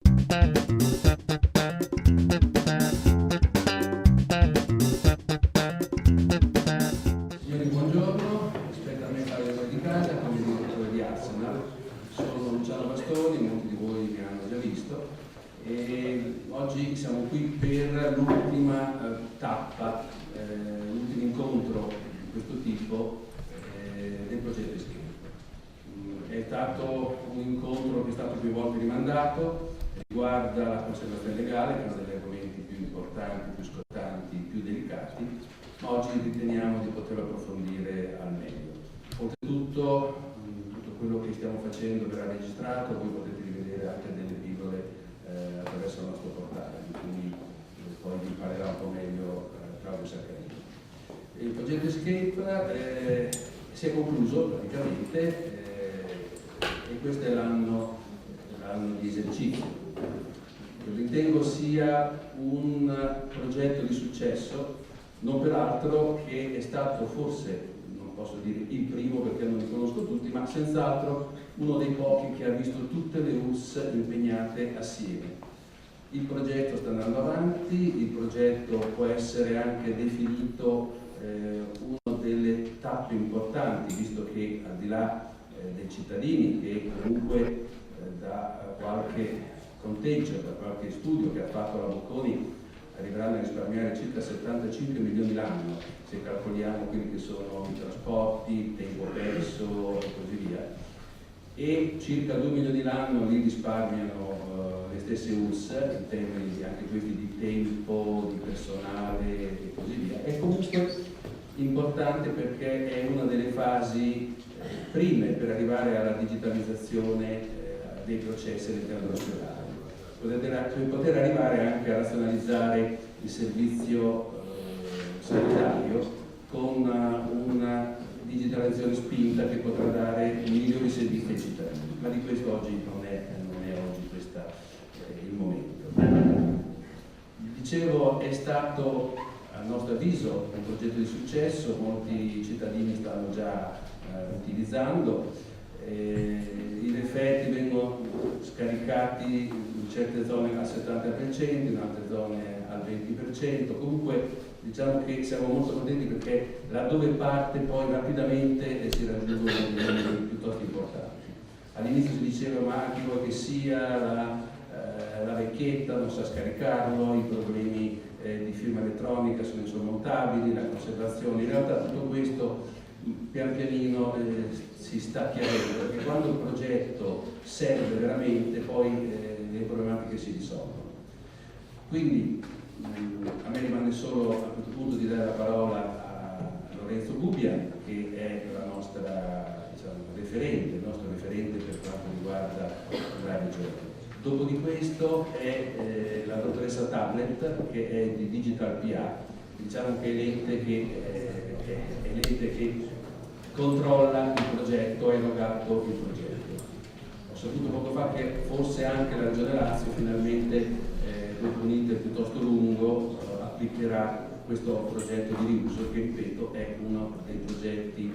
Signori, buongiorno. Aspetta a me fare le cose di casa come direttore di Arsenal. Sono Luciano Bastoni, molti di voi mi hanno già visto, e oggi siamo qui per l'ultima tappa, l'ultimo incontro di questo tipo del progetto Escape. È stato un incontro che è stato più volte rimandato, riguarda la conservazione legale, che è uno degli argomenti più importanti, più scottanti, più delicati, ma oggi riteniamo di poterlo approfondire al meglio. Oltretutto, tutto quello che stiamo facendo verrà registrato, voi potete rivedere anche delle pillole attraverso il nostro portale, di cui poi vi parlerà un po' meglio Claudio Saccarini. Il progetto Escape si è concluso praticamente e questo è l'anno di esercizio. Io ritengo sia un progetto di successo, non peraltro che è stato forse, non posso dire il primo perché non li conosco tutti, ma senz'altro uno dei pochi che ha visto tutte le URSS impegnate assieme. Il progetto sta andando avanti, il progetto può essere anche definito una delle tappe importanti, visto che al di là dei cittadini che comunque da qualche conteggio, da qualche studio che ha fatto la Bocconi arriveranno a risparmiare circa 75 milioni l'anno, se calcoliamo quelli che sono i trasporti, il tempo perso e così via, e circa 2 milioni l'anno li risparmiano le stesse URSS in termini anche questi di tempo, di personale e così via. È comunque importante perché è una delle fasi prime per arrivare alla digitalizzazione dei processi all'interno dell'ospedale, per poter arrivare anche a razionalizzare il servizio sanitario con una digitalizzazione spinta che potrà dare migliori servizi ai cittadini, ma di questo oggi non è oggi il momento. Dicevo, è stato a nostro avviso un progetto di successo, molti cittadini stanno già utilizzando, i effetti vengono scaricati in certe zone al 70%, in altre zone al 20%, comunque diciamo che siamo molto contenti perché laddove parte poi rapidamente si raggiungono dei numeri piuttosto importanti. All'inizio si diceva ma chi vuoi che sia la vecchietta non sa scaricarlo, i problemi di firma elettronica sono insormontabili, la conservazione, in realtà tutto questo pian pianino si sta chiarendo, perché quando il progetto serve veramente poi le problematiche si risolvono. Quindi a me rimane solo a questo punto di dare la parola a Lorenzo Gubbia, che è la nostra referente, il nostro referente per quanto riguarda la regione. Dopo di questo è la dottoressa Tablet, che è di Digital PA, diciamo che è l'ente che controlla il progetto, ha erogato il progetto. Ho saputo poco fa che forse anche la Regione Lazio finalmente, dopo un iter piuttosto lungo, applicherà questo progetto di riuso che, ripeto, è uno dei progetti,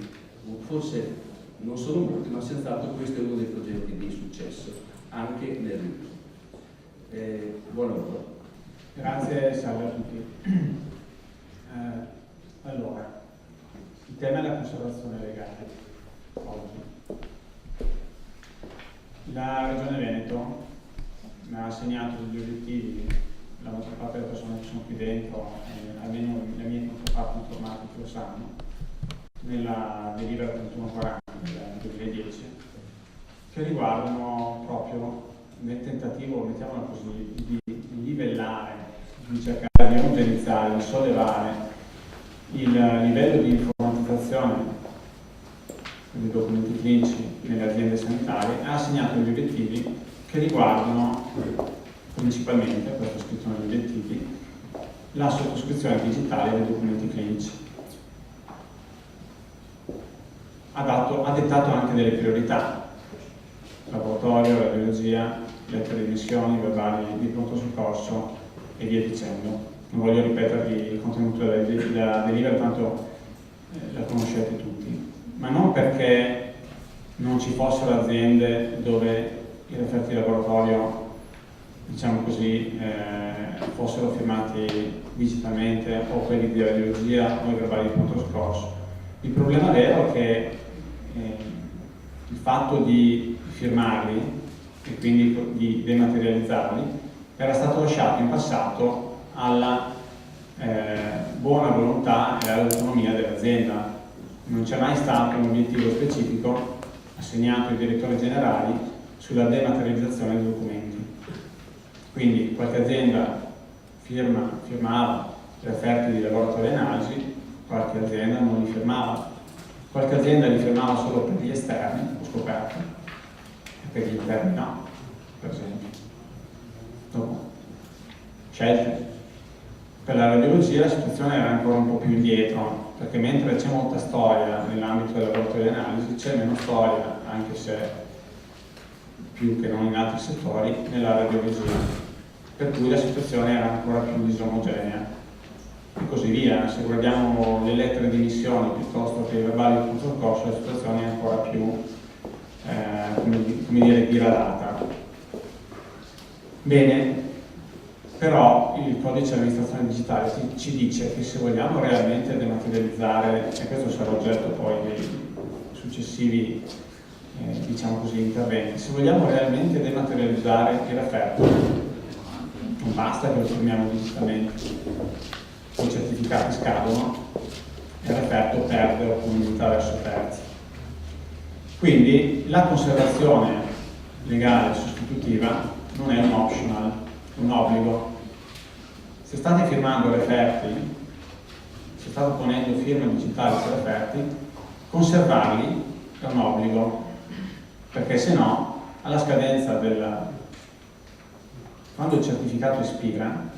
forse non sono molti, ma senz'altro questo è uno dei progetti di successo anche nel riuso. Buon lavoro. Grazie, salve a tutti. Allora, il tema è la conservazione legale oggi. La Regione Veneto mi ha assegnato degli obiettivi, la maggior parte delle persone che sono qui dentro, almeno le mie controparti informatiche lo sanno, nella delibera 3140 del 2010, che riguardano proprio nel tentativo, mettiamola così, di livellare, di cercare di omogenizzare, di sollevare il livello di informatizzazione dei documenti clinici nelle aziende sanitarie, ha assegnato gli obiettivi che riguardano principalmente, questo è scritto negli obiettivi, la sottoscrizione digitale dei documenti clinici. Ha dettato anche delle priorità: laboratorio, radiologia, lettere di missioni, verbali di pronto soccorso e via dicendo. Non voglio ripetervi il contenuto della delibera, tanto la conoscete tutti, ma non perché non ci fossero aziende dove i referti di laboratorio diciamo così, fossero firmati digitalmente o quelli di radiologia o i verbali di conto scorso. Il problema vero è che il fatto di firmarli e quindi di dematerializzarli era stato lasciato in passato alla buona volontà e all'autonomia dell'azienda. Non c'è mai stato un obiettivo specifico assegnato ai direttori generali sulla dematerializzazione dei documenti. Quindi qualche azienda firmava le offerte di laboratorio e analisi, qualche azienda non li firmava, qualche azienda li firmava solo per gli esterni, ho scoperto, e per gli interni no, per esempio. Dopo, scelte. Per la radiologia la situazione era ancora un po' più indietro, perché mentre c'è molta storia nell'ambito del laboratorio di analisi, c'è meno storia, anche se più che non in altri settori, nella radiologia. Per cui la situazione era ancora più disomogenea. E così via. Se guardiamo le lettere di missione piuttosto che i verbali di conto scorso, la situazione è ancora più, come dire, diradata. Bene. Però il codice di amministrazione digitale ci dice che se vogliamo realmente dematerializzare, e questo sarà oggetto poi dei successivi diciamo così, interventi, se vogliamo realmente dematerializzare il referto, non basta che lo firmiamo digitalmente, i certificati scadono e il referto perde opportunità verso terzi. Quindi la conservazione legale sostitutiva non è un optional, un obbligo. Se state firmando referti, se state ponendo firme digitali su referti, conservarli è un obbligo, perché se no, alla scadenza quando il certificato espira,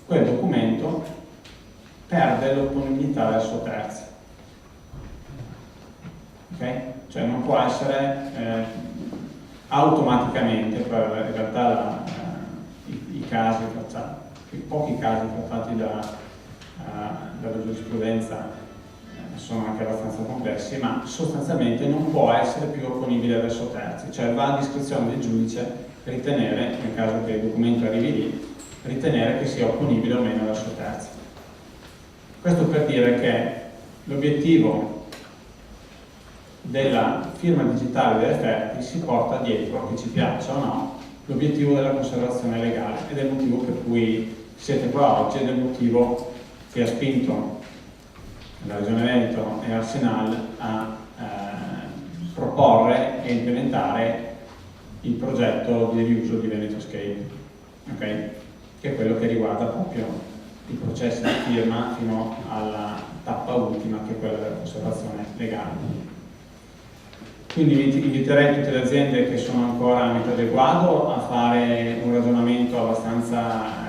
quel documento perde l'opponibilità verso terzi. Ok? Cioè non può essere automaticamente, per in realtà i pochi casi trattati dalla giurisprudenza sono anche abbastanza complessi, ma sostanzialmente non può essere più opponibile verso terzi, cioè va a discrezione del giudice ritenere, nel caso che il documento arrivi lì, ritenere che sia opponibile o meno verso terzi. Questo per dire che l'obiettivo della firma digitale dei referti si porta dietro, che ci piaccia o no, l'obiettivo della conservazione legale, ed è il motivo per cui siete qua oggi, ed è il motivo che ha spinto la Regione Veneto e Arsenal a proporre e implementare il progetto di riuso di Venetoscape, okay? Che è quello che riguarda proprio i processi di firma fino alla tappa ultima, che è quella della conservazione legale. Quindi inviterei tutte le aziende che sono ancora a metà del quadro a fare un ragionamento abbastanza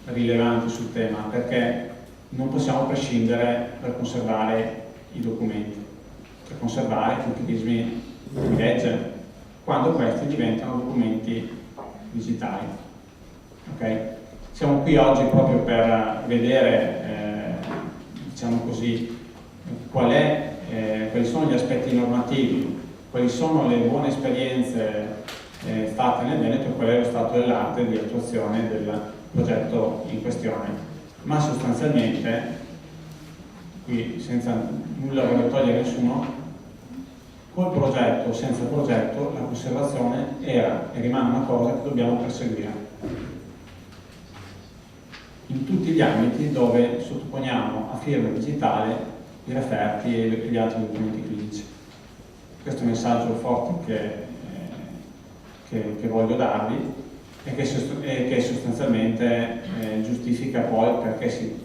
rilevante sul tema, perché non possiamo prescindere dal conservare i documenti, per conservare tutti i crismi di legge, quando questi diventano documenti digitali. Okay? Siamo qui oggi proprio per vedere, diciamo così, quali sono gli aspetti normativi, quali sono le buone esperienze fatte nel Veneto e qual è lo stato dell'arte di attuazione del progetto in questione. Ma sostanzialmente, qui senza nulla voler togliere nessuno, col progetto o senza progetto la conservazione era e rimane una cosa che dobbiamo perseguire in tutti gli ambiti dove sottoponiamo a firma digitale i referti e gli altri documenti clinici. Questo è un messaggio forte che voglio darvi e che sostanzialmente giustifica poi perché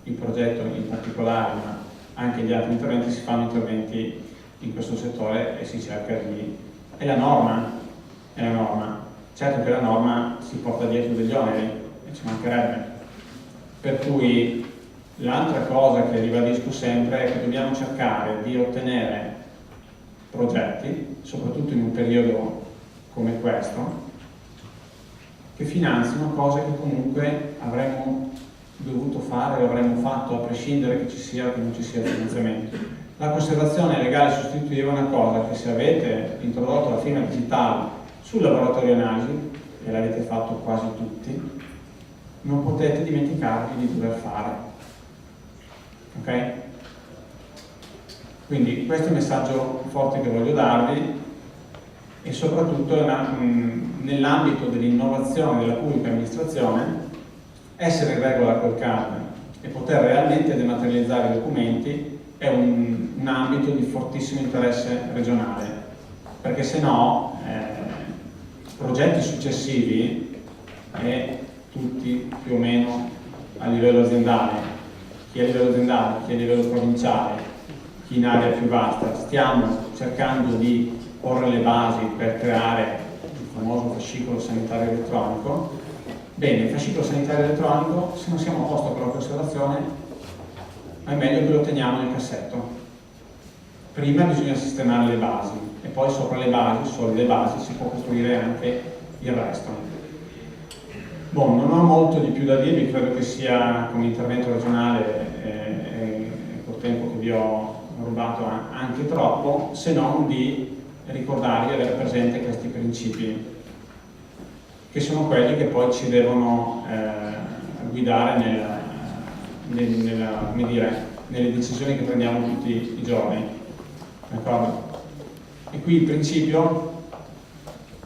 il progetto in particolare, ma anche gli altri interventi, si fanno interventi in questo settore e si cerca di... È la norma. Certo che la norma si porta dietro degli oneri, e ci mancherebbe. Per cui l'altra cosa che ribadisco sempre è che dobbiamo cercare di ottenere progetti, soprattutto in un periodo come questo, che finanzino cose che comunque avremmo dovuto fare o avremmo fatto a prescindere che ci sia o che non ci sia finanziamento. La conservazione legale sostitutiva è una cosa che, se avete introdotto la firma digitale Sul laboratorio analisi, che l'avete fatto quasi tutti, non potete dimenticarvi di dover fare. Ok? Quindi questo è il messaggio forte che voglio darvi, e soprattutto nell'ambito dell'innovazione della pubblica amministrazione, essere in regola col CAD e poter realmente dematerializzare i documenti è un ambito di fortissimo interesse regionale, perché se no progetti successivi, e tutti più o meno a livello aziendale, chi a livello aziendale, chi a livello provinciale, chi in area più vasta, stiamo cercando di porre le basi per creare il famoso fascicolo sanitario elettronico. Bene, il fascicolo sanitario elettronico, se non siamo a posto con la conservazione, è meglio che lo teniamo nel cassetto. Prima bisogna sistemare le basi e poi sopra le basi, solide basi, si può costruire anche il resto. Bon, non ho molto di più da dirvi, credo che sia come intervento regionale col tempo che vi ho rubato anche troppo, se non di ricordarvi di avere presente questi principi, che sono quelli che poi ci devono guidare nelle decisioni che prendiamo tutti i giorni. D'accordo? E qui il principio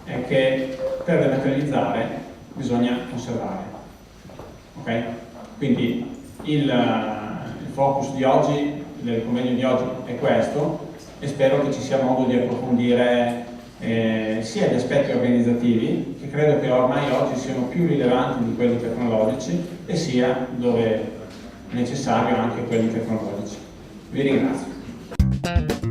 è che per dematerializzare bisogna conservare. Ok? Quindi il focus di oggi, del convegno di oggi, è questo, e spero che ci sia modo di approfondire sia gli aspetti organizzativi, che credo che ormai oggi siano più rilevanti di quelli tecnologici, e sia, dove necessario, anche quelli tecnologici. Vi ringrazio.